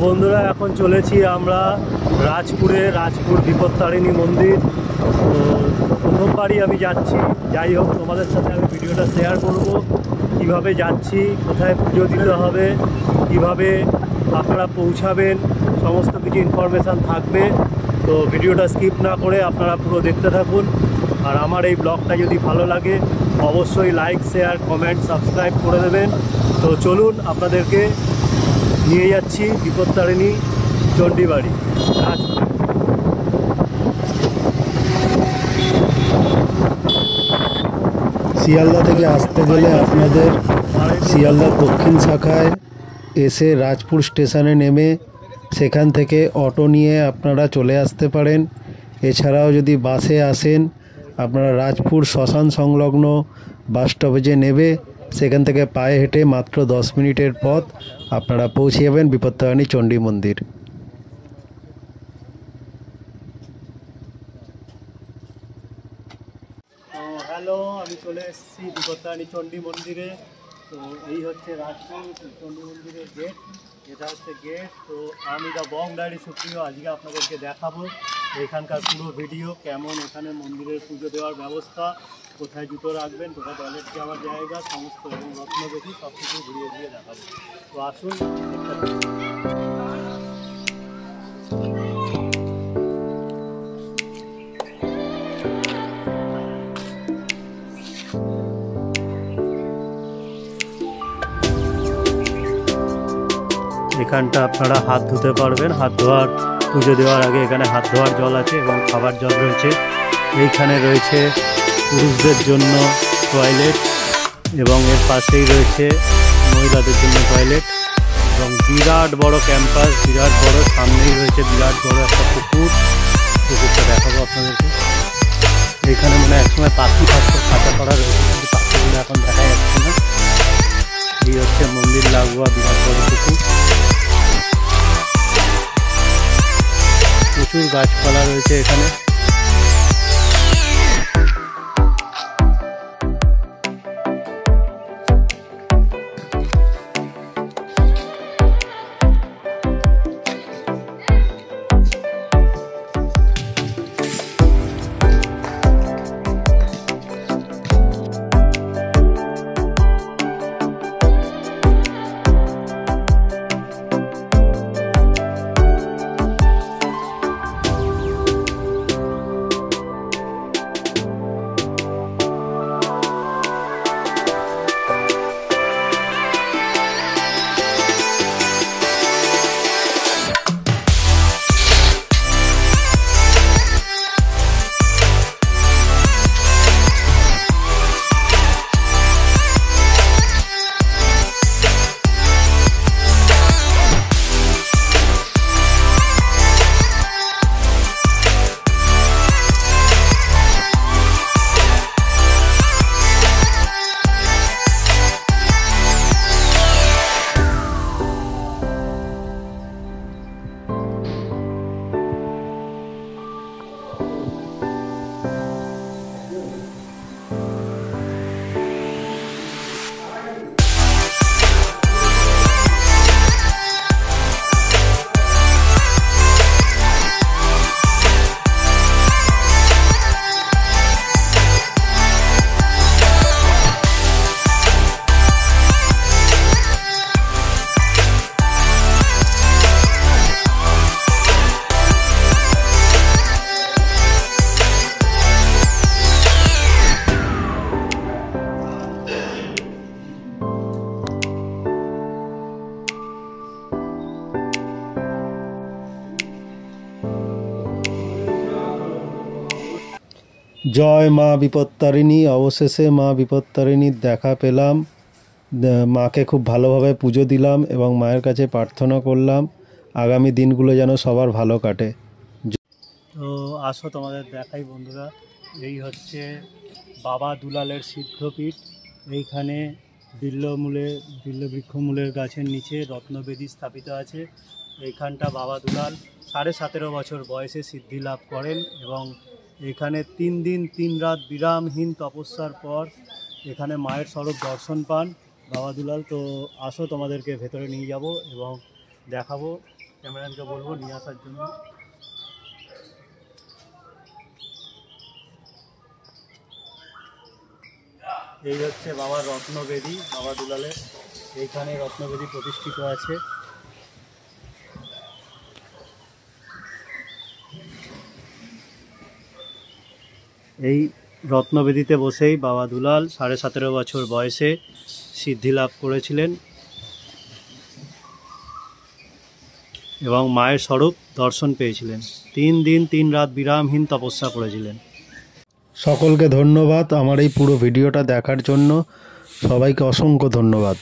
বন্ধুরা এখন চলেছি আমরা রাজপুর বিপত্তারিণী মন্দির। তো প্রথমবারই আমি যাচ্ছি, যাই হোক তোমাদের সাথে আমি ভিডিওটা শেয়ার করব, কিভাবে যাচ্ছি, কোথায় পুজো দিতে হবে, কিভাবে আপনারা পৌঁছাবেন, সমস্ত কিছু ইনফরমেশান থাকবে। তো ভিডিওটা স্কিপ না করে আপনারা পুরো দেখতে থাকুন। আর আমার এই ব্লগটা যদি ভালো লাগে অবশ্যই লাইক, শেয়ার, কমেন্ট, সাবস্ক্রাইব করে দেবেন। তো চলুন আপনাদেরকে নিয়ে যাচ্ছি বিপত্তারিণী চণ্ডীবাড়ি রাজপুর। শিয়ালদা থেকে আসতে গেলে আপনাদের শিয়ালদার দক্ষিণ শাখায় এসে রাজপুর স্টেশনে নেমে সেখান থেকে অটো নিয়ে আপনারা চলে আসতে পারেন। এছাড়াও যদি বাসে আসেন আপনারা রাজপুর শ্মশান সংলগ্ন বাস স্টপেজে নেবে, সেখান থেকে পায়ে হেঁটে মাত্র 10 মিনিটের পথ আপনারা পৌঁছে যাবেন বিপত্তারিণী চণ্ডী মন্দির। হ্যালো, আমি চলে এসেছি বিপত্তারিণী চণ্ডী মন্দিরে। তো এই হচ্ছে রাজপুর চণ্ডী মন্দিরের গেট, এটা হচ্ছে গেট। তো আমি দ্য বং ডায়েরি সুপ্রিয় আজকে আপনাদেরকে দেখাবো এখানকার পুরো ভিডিও, কেমন এখানে মন্দিরের পুজো দেওয়ার ব্যবস্থা, কোথায় জুতো রাখবেন, কোথায় টয়লেট যাওয়ার জায়গা সমস্ত এবং রত্নবেদী সব কিছু ঘুরিয়ে ঘুরিয়ে দেখাবো। তো আসুন। এখানটা আপনারা হাত ধুতে পারবেন, হাত ধোয়ার পুজো দেওয়ার আগে এখানে হাত ধোয়ার জল আছে এবং খাবার জল রয়েছে। এইখানে রয়েছে পুরুষদের জন্য টয়লেট এবং এর পাশেই রয়েছে মহিলাদের জন্য টয়লেট এবং বিরাট বড় ক্যাম্পাস, বিরাট বড়, সামনেই রয়েছে বিরাট বড় একটা পুকুরটা দেখাবো আপনাদেরকে। এখানে মানে একসময় পাখি থাকতো, খাঁচা করা রয়েছে, কিন্তু পাখিগুলো এখন দেখা যাচ্ছে না। এই হচ্ছে মন্দির লাগোয়া বিরাট বড় পুকুর, প্রচুর গাছপালা রয়েছে এখানে। জয় মা বিপত্তারিণী। অবশেষে মা বিপত্তারিণীর দেখা পেলাম, মাকে খুব ভালোভাবে পুজো দিলাম এবং মায়ের কাছে প্রার্থনা করলাম আগামী দিনগুলো যেন সবার ভালো কাটে। তো আসো তোমাদের দেখাই বন্ধুরা, এই হচ্ছে বাবা দুলালের সিদ্ধপীঠ। এইখানে বিল্লবৃক্ষমূলের গাছের নিচে রত্নবেদী স্থাপিত আছে। এইখানটা বাবা দুলাল 17.5 বছর বয়সে সিদ্ধি লাভ করেন এবং এখানে 3 দিন 3 রাত বিরামহীন তপস্যার পর এখানে মায়ের স্বরূপ দর্শন পান বাবা দুলাল। তো আসো তোমাদেরকে ভেতরে নিয়ে যাব এবং দেখাবো ক্যামেরাম্যানকে বলবো নিয়ে আসার জন্য। এই হচ্ছে বাবার রত্নবেদী, বাবা দুলালের। এইখানে রত্নবেদী প্রতিষ্ঠিত আছে। এই রত্নবেদীতে বসেই বাবা দুলাল 17.5 বছর বয়সে সিদ্ধি লাভ করেছিলেন এবং মায়ের স্বরূপ দর্শন পেয়েছিলেন। 3 দিন 3 রাত বিরামহীন তপস্যা করেছিলেন। সকলকে ধন্যবাদ আমার এই পুরো ভিডিওটা দেখার জন্য। সবাইকে অসংখ্য ধন্যবাদ।